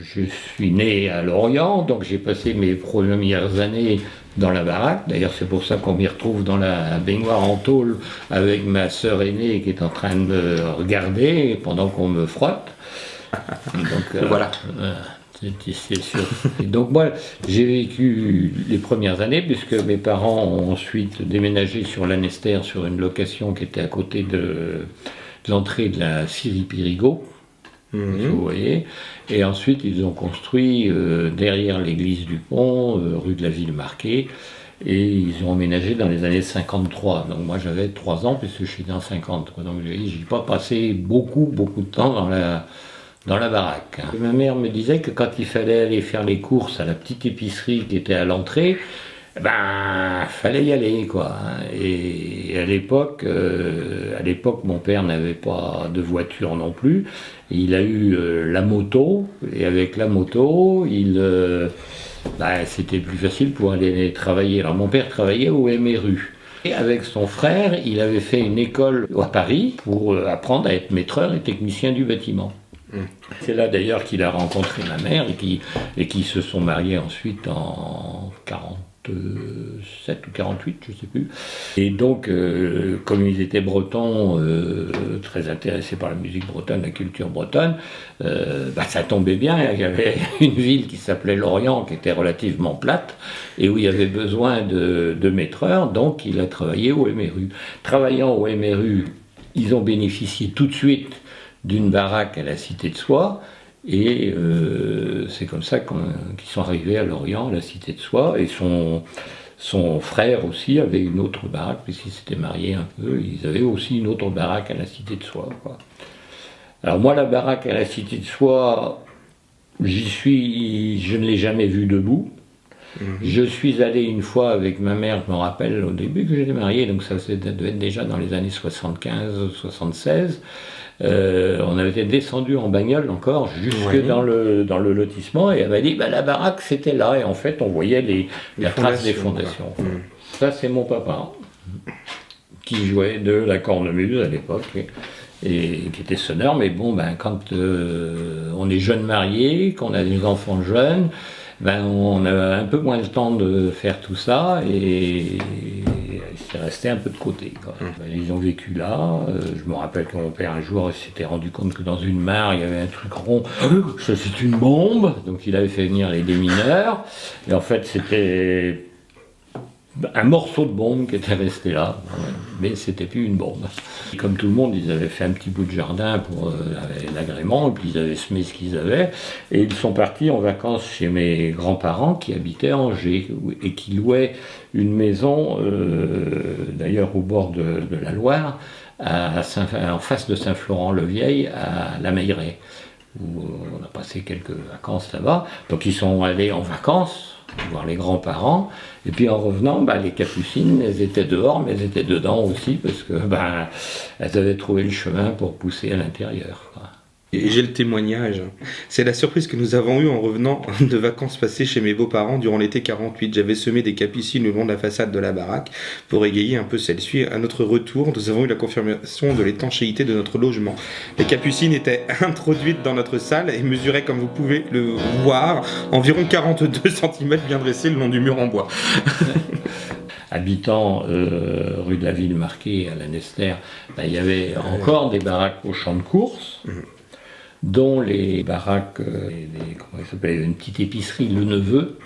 Je suis né à Lorient, donc j'ai passé mes premières années dans la baraque. D'ailleurs, c'est pour ça qu'on m'y retrouve dans la baignoire en tôle avec ma sœur aînée qui est en train de me regarder pendant qu'on me frotte. Donc Voilà. c'est sûr. Et donc moi, j'ai vécu les premières années puisque mes parents ont ensuite déménagé sur Lanester sur une location qui était à côté de l'entrée de la Scierie Périgot. Vous voyez. Et ensuite, ils ont construit derrière l'église du Pont, rue de la Ville Marquée, et ils ont emménagé dans les années 53. Donc moi, j'avais 3 ans puisque je suis né en 50. Quoi. Donc j'ai pas passé beaucoup de temps dans la baraque. Et ma mère me disait que quand il fallait aller faire les courses à la petite épicerie qui était à l'entrée, ben, fallait y aller, quoi. Et à l'époque, mon père n'avait pas de voiture non plus. Il a eu la moto, et avec la moto, c'était plus facile pour aller travailler. Alors mon père travaillait au MRU. Et avec son frère, il avait fait une école à Paris pour apprendre à être maîtreur et technicien du bâtiment. C'est là d'ailleurs qu'il a rencontré ma mère et qui se sont mariés ensuite en 47 ou 48, je ne sais plus. Et donc, comme ils étaient bretons, très intéressés par la musique bretonne, la culture bretonne, ça tombait bien. Il y avait une ville qui s'appelait Lorient, qui était relativement plate, et où il y avait besoin de maîtreurs, donc il a travaillé au MRU. Travaillant au MRU, ils ont bénéficié tout de suite d'une baraque à la Cité de Soie, et c'est comme ça qu'ils sont arrivés à Lorient, à la Cité de Soie, et son frère aussi avait une autre baraque, puisqu'ils s'étaient mariés un peu, ils avaient aussi une autre baraque à la Cité de Soie, quoi. Alors moi, la baraque à la Cité de Soie, je ne l'ai jamais vue debout. Je suis allé une fois avec ma mère, je me rappelle au début que j'étais marié, donc ça devait être déjà dans les années 75-76. On avait été descendu en bagnole encore jusque dans le lotissement, et elle m'a dit la baraque c'était là, et en fait on voyait la trace des fondations. Ça c'est mon papa qui jouait de la cornemuse à l'époque et qui était sonneur, mais bon quand on est jeune marié, qu'on a des enfants jeunes, on a un peu moins de temps de faire tout ça, et c'est resté un peu de côté, quoi. Ils ont vécu là. Je me rappelle que mon père un jour s'était rendu compte que dans une mare il y avait un truc rond. Ça c'est une bombe. Donc il avait fait venir les démineurs. Et en fait c'était un morceau de bombe qui était resté là, mais c'était plus une bombe. Comme tout le monde, ils avaient fait un petit bout de jardin pour l'agrément, et puis ils avaient semé ce qu'ils avaient, et ils sont partis en vacances chez mes grands-parents qui habitaient à Angers, et qui louaient une maison, d'ailleurs au bord de la Loire, en face de Saint-Florent-le-Vieil, à La Meilleraie, où on a passé quelques vacances là-bas. Donc ils sont allés en vacances, voir les grands-parents, et puis en revenant, les capucines, elles étaient dehors, mais elles étaient dedans aussi, parce que elles avaient trouvé le chemin pour pousser à l'intérieur, quoi. Et j'ai le témoignage. C'est la surprise que nous avons eue en revenant de vacances passées chez mes beaux-parents durant l'été 48. J'avais semé des capucines le long de la façade de la baraque pour égayer un peu celle-ci. À notre retour, nous avons eu la confirmation de l'étanchéité de notre logement. Les capucines étaient introduites dans notre salle et mesuraient, comme vous pouvez le voir, environ 42 cm bien dressés le long du mur en bois. Habitant rue de la Ville Marquée à Lanester, il y avait encore des baraques au champ de course, dont les baraques, comment ça s'appelle, une petite épicerie Le Neveu,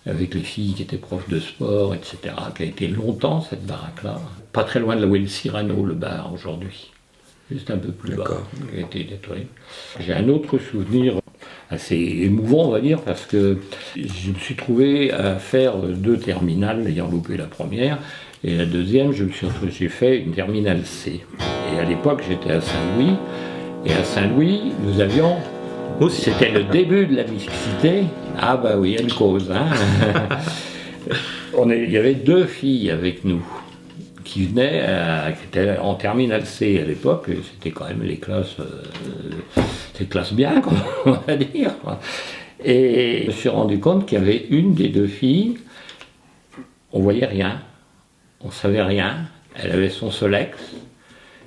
avec les filles qui étaient profs de sport, etc., qui a été longtemps cette baraque-là, pas très loin de là où est le Cyrano, le bar aujourd'hui, juste un peu plus bas, qui a été détruit. J'ai un autre souvenir assez émouvant, on va dire, parce que je me suis trouvé à faire 2 terminales, ayant loupé la première, et la deuxième, j'ai fait une terminale C. Et à l'époque, j'étais à Saint-Louis, et à Saint-Louis, nous avions... C'était le début de la mixité. Ah oui, elle cause, hein. Il y avait 2 filles avec nous, qui venaient, qui étaient en terminale C à l'époque, et c'était quand même les classes bien, on va dire, quoi. Et je me suis rendu compte qu'il y avait une des 2 filles, on voyait rien, on savait rien, elle avait son Solex,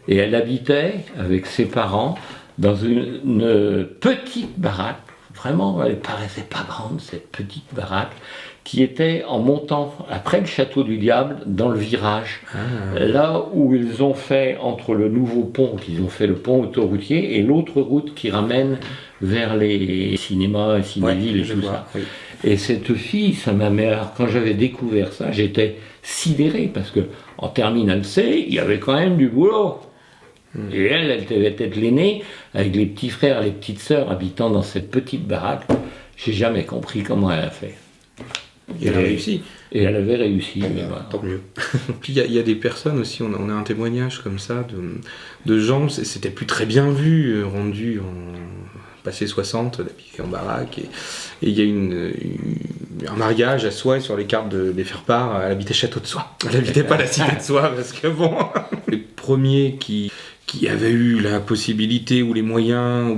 et elle habitait avec ses parents dans une petite baraque, vraiment, elle paraissait pas grande, cette petite baraque, qui était en montant après le château du Diable, dans le virage, là où ils ont fait, entre le nouveau pont, qu'ils ont fait le pont autoroutier, et l'autre route qui ramène vers les cinémas, cinévilles et tout ça. Oui. Et cette fille, ça m'a mis, quand j'avais découvert ça, j'étais sidéré, parce que en terminale C, il y avait quand même du boulot. Et elle devait être l'aînée, avec les petits frères, les petites sœurs habitant dans cette petite baraque. J'ai jamais compris comment elle a fait. Et elle a réussi. Et elle avait réussi. Voilà. Tant mieux. Puis il y a des personnes aussi, on a un témoignage comme ça de gens, c'était plus très bien vu, rendu en passé 60, d'habiter en baraque. Et il y a un mariage à Soie sur les cartes des faire-part, elle habitait Château de Soie. Elle habitait pas la cité de Soie, parce que bon, les premiers qui avaient eu la possibilité ou les moyens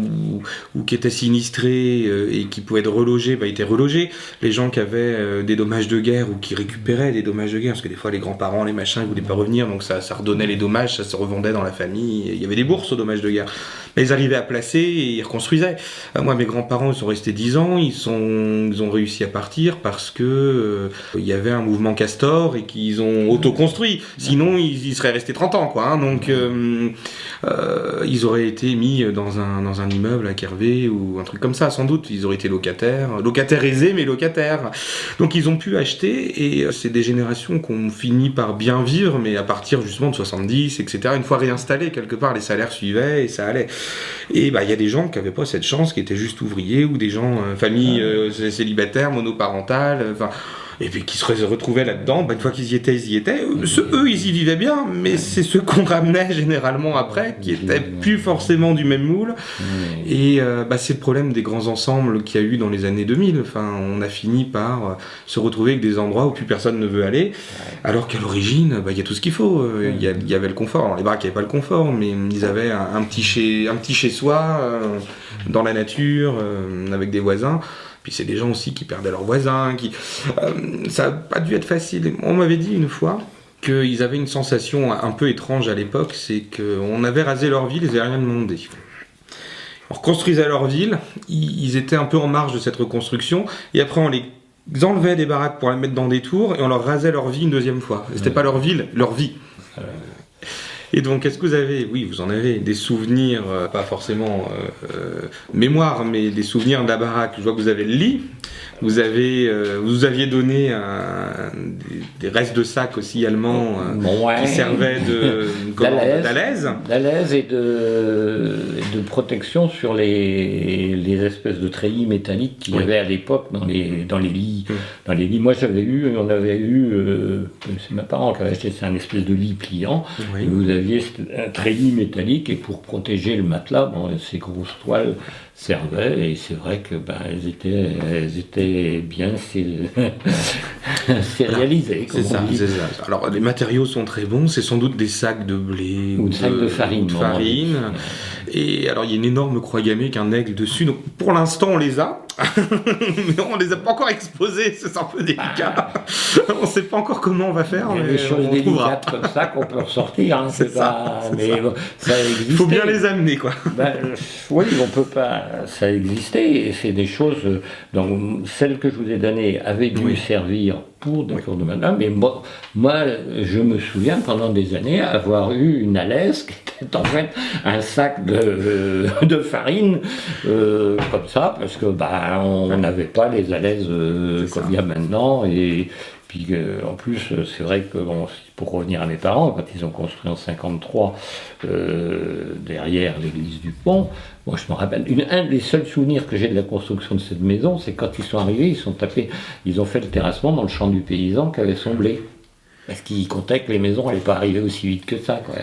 ou qui étaient sinistrés et qui pouvaient être relogés, étaient relogés. Les gens qui avaient des dommages de guerre ou qui récupéraient des dommages de guerre, parce que des fois les grands-parents, les machins, ils voulaient pas revenir, donc ça redonnait les dommages, ça se revendait dans la famille. Il y avait des bourses aux dommages de guerre. Mais ils arrivaient à placer et ils reconstruisaient. Moi, mes grands-parents, ils sont restés 10 ans, ils ont réussi à partir parce que il y avait un mouvement Castor et qu'ils ont autoconstruit. Sinon, ils seraient restés 30 ans, quoi. Hein. Donc, ils auraient été mis dans un immeuble à Kervé ou un truc comme ça, sans doute. Ils auraient été locataires aisés, mais locataires. Donc, ils ont pu acheter et c'est des générations qu'on finit par bien vivre, mais à partir justement de 70, etc. Une fois réinstallés, quelque part, les salaires suivaient et ça allait. Et il y a des gens qui n'avaient pas cette chance, qui étaient juste ouvriers ou des gens, familles célibataires, monoparentales, et puis qui se retrouvaient là-dedans. Une fois qu'ils y étaient, ils y étaient. Eux, ils y vivaient bien, mais c'est ceux qu'on ramenait généralement après, qui étaient plus forcément du même moule. Et c'est le problème des grands ensembles qu'il y a eu dans les années 2000. On a fini par se retrouver avec des endroits où plus personne ne veut aller, alors qu'à l'origine, il y a tout ce qu'il faut. Il y avait le confort. Alors les baraques, il n'y avait pas le confort, mais ils avaient un petit chez-soi, dans la nature, avec des voisins. Puis c'est des gens aussi qui perdaient leurs voisins, ça n'a pas dû être facile. On m'avait dit une fois qu'ils avaient une sensation un peu étrange à l'époque, c'est qu'on avait rasé leur ville, ils n'avaient rien demandé. On reconstruisait leur ville, ils étaient un peu en marge de cette reconstruction, et après on les enlevait des baraques pour les mettre dans des tours, et on leur rasait leur vie une deuxième fois. C'était pas leur ville, leur vie. Et donc, est-ce que vous avez, oui, vous en avez des souvenirs, pas forcément mémoire, mais des souvenirs de la baraque. Je vois que vous avez le lit, vous aviez donné des restes de sacs aussi allemands qui servaient d'alaise et de protection sur les espèces de treillis métalliques qu'il y avait à l'époque dans les lits. Dans les lits, moi c'est mes parents qui avaient acheté, c'est un espèce de lit pliant. Et vous aviez un treillis métallique et pour protéger le matelas, ces grosses toiles servaient et c'est vrai que elles étaient bien sérialisées. C'est ça. Alors les matériaux sont très bons, c'est sans doute des sacs de blé ou de sacs de farine. Et alors il y a une énorme croix gammée avec un aigle dessus. Donc pour l'instant on les a, mais on les a pas encore exposés, c'est un peu délicat. On sait pas encore comment on va faire. Il y a des choses délicates comme ça qu'on peut ressortir. Hein, c'est ça. Mais ça existe. Il faut bien les amener, quoi. Oui, on peut pas. Ça existait et c'est des choses. Donc celles que je vous ai données avaient dû servir pour des cours de maintenant, mais moi, je me souviens pendant des années avoir eu une alaise qui était en fait un sac de farine comme ça, parce que on n'avait pas les alaises comme il y a maintenant, et puis en plus c'est vrai que pour revenir à mes parents, quand ils ont construit en 53 derrière l'église du Pont, moi je me rappelle, un des seuls souvenirs que j'ai de la construction de cette maison, c'est quand ils sont arrivés, ils ont fait le terrassement dans le champ du paysan qui avait son blé. Parce qu'ils comptaient que les maisons n'allaient pas arriver aussi vite que ça, quoi.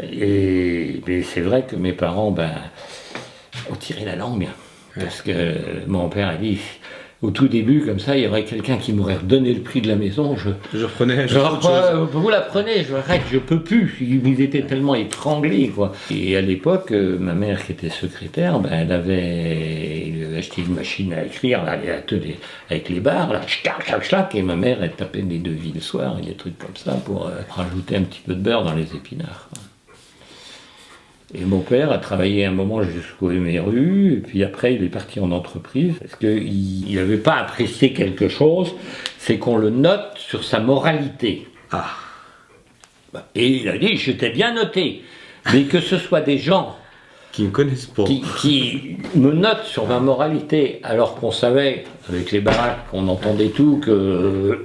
Mais c'est vrai que mes parents ont tiré la langue, parce que mon père a dit, au tout début, comme ça, il y aurait quelqu'un qui m'aurait redonné le prix de la maison. Vous la prenez, je peux plus. Ils étaient tellement étranglés, quoi. Et à l'époque, ma mère qui était secrétaire, elle avait acheté une machine à écrire, là, avec les barres, là, et ma mère, elle tapait des devis le soir, et des trucs comme ça, pour rajouter un petit peu de beurre dans les épinards, quoi. Et mon père a travaillé un moment jusqu'au MRU, et puis après il est parti en entreprise, parce qu'il n'avait pas apprécié quelque chose, c'est qu'on le note sur sa moralité. Ah. Et il a dit, j'étais bien noté, mais que ce soit des gens Qui me connaissent pas. qui me notent sur ma moralité, alors qu'on savait, avec les baraques, qu'on entendait tout, que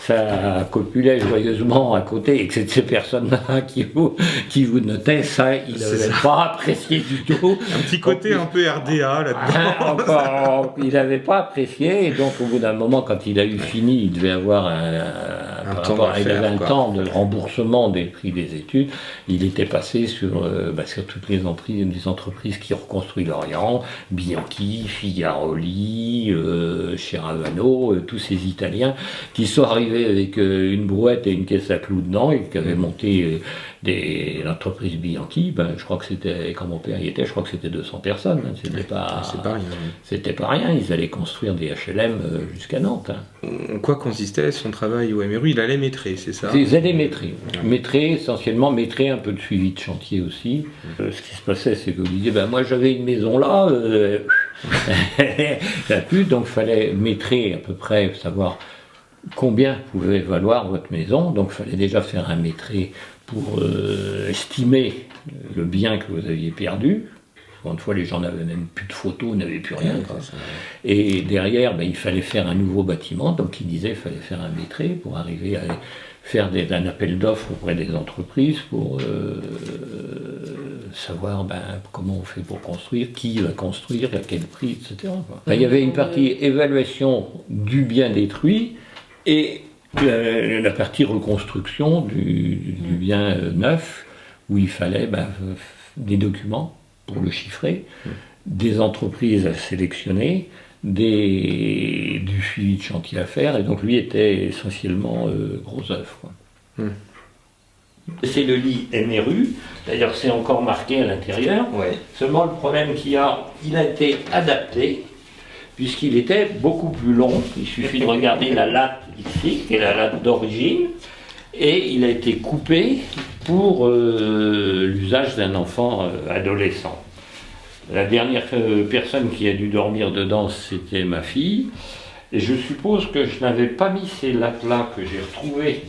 ça copulait joyeusement à côté, et que c'était ces personnes-là qui vous notaient, ça, il n'avait pas apprécié du tout. Un petit côté un peu RDA là-dedans. Il n'avait pas apprécié, et donc au bout d'un moment, quand il a eu fini, il devait avoir il avait un temps de remboursement des prix des études. Il était passé sur toutes les entreprises qui ont reconstruit l'Orient, Bianchi, Figaroli, Cheravano, tous ces Italiens qui sont arrivés avec une brouette et une caisse à clous dedans et qui avaient monté l'entreprise Bianchi. Je crois que c'était, quand mon père y était, je crois que c'était 200 personnes. C'était pas rien. C'était pas rien. Ils allaient construire des HLM jusqu'à Nantes. En quoi consistait son travail au MRU? Il allait maîtrer, c'est ça? Ils allaient maîtrer. Maîtrer, essentiellement, maîtrer un peu de suivi de chantier aussi. Ce qui se passait, c'est que vous disiez, moi j'avais une maison là, donc il fallait maîtrer à peu près, savoir combien pouvait valoir votre maison. Donc il fallait déjà faire un maîtré pour estimer le bien que vous aviez perdu. Une fois, les gens n'avaient même plus de photos, n'avaient plus rien. Et derrière, il fallait faire un nouveau bâtiment. Donc il disait qu'il fallait faire un maîtré pour arriver à faire un appel d'offres auprès des entreprises pour savoir comment on fait pour construire, qui va construire, à quel prix, etc. Il y avait une partie évaluation du bien détruit et la partie reconstruction du bien neuf, où il fallait des documents pour le chiffrer, des entreprises à sélectionner, du suivi de chantier à faire, et donc lui était essentiellement gros œuvre. C'est le lit MRU, d'ailleurs c'est encore marqué à l'intérieur, seulement le problème qu'il a, il a été adapté, puisqu'il était beaucoup plus long. Il suffit de regarder la latte ici, qui est la latte d'origine, et il a été coupé pour l'usage d'un enfant adolescent. La dernière personne qui a dû dormir dedans, c'était ma fille, et je suppose que je n'avais pas mis ces lattes-là que j'ai retrouvées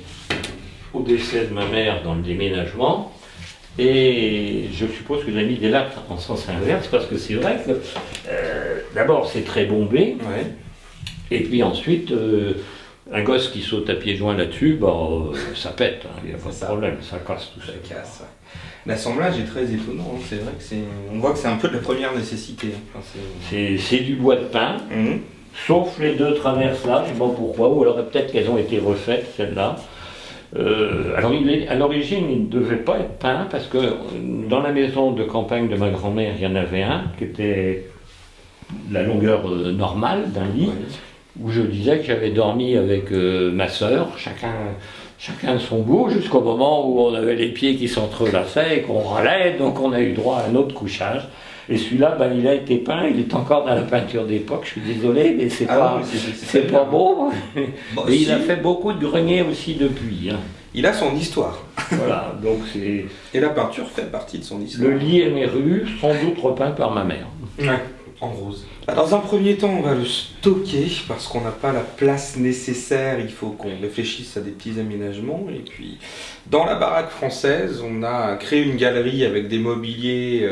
au décès de ma mère dans le déménagement, et je suppose que j'ai mis des lattes en sens inverse, parce que c'est vrai que d'abord c'est très bombé, et puis ensuite un gosse qui saute à pieds joints là-dessus, ça pète, il n'y a pas de problème, ça casse tout ça. Casse. L'assemblage est très étonnant, c'est vrai que on voit que c'est un peu de la première nécessité. C'est du bois de pin, sauf les deux traverses là, je ne sais pas pourquoi, ou alors peut-être qu'elles ont été refaites celles-là. Alors à l'origine il ne devait pas être peint, parce que dans la maison de campagne de ma grand-mère, il y en avait un qui était la longueur normale d'un lit, où je disais que j'avais dormi avec ma sœur, chacun de son bout, jusqu'au moment où on avait les pieds qui s'entrelaçaient et qu'on râlait, donc on a eu droit à un autre couchage. Et celui-là, il a été peint, il est encore dans la peinture d'époque, je suis désolé, mais c'est pas beau. Et il a fait beaucoup de greniers aussi depuis. Il a son histoire. Voilà, donc c'est... Et la peinture fait partie de son histoire. Le lit MRU, sans doute repeint par ma mère. En rose. Dans un premier temps, on va le stocker parce qu'on n'a pas la place nécessaire. Il faut qu'on réfléchisse à des petits aménagements. Et puis, dans la baraque française, on a créé une galerie avec des mobiliers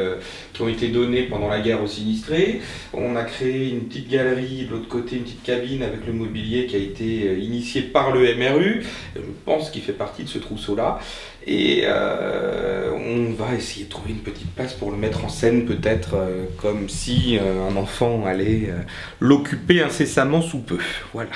qui ont été donnés pendant la guerre aux sinistrés. On a créé une petite galerie, de l'autre côté, une petite cabine avec le mobilier qui a été initié par le MRU. Je pense qu'il fait partie de ce trousseau-là. Et on va essayer de trouver une petite place pour le mettre en scène, peut-être comme si un enfant allait l'occuper incessamment sous peu. Voilà.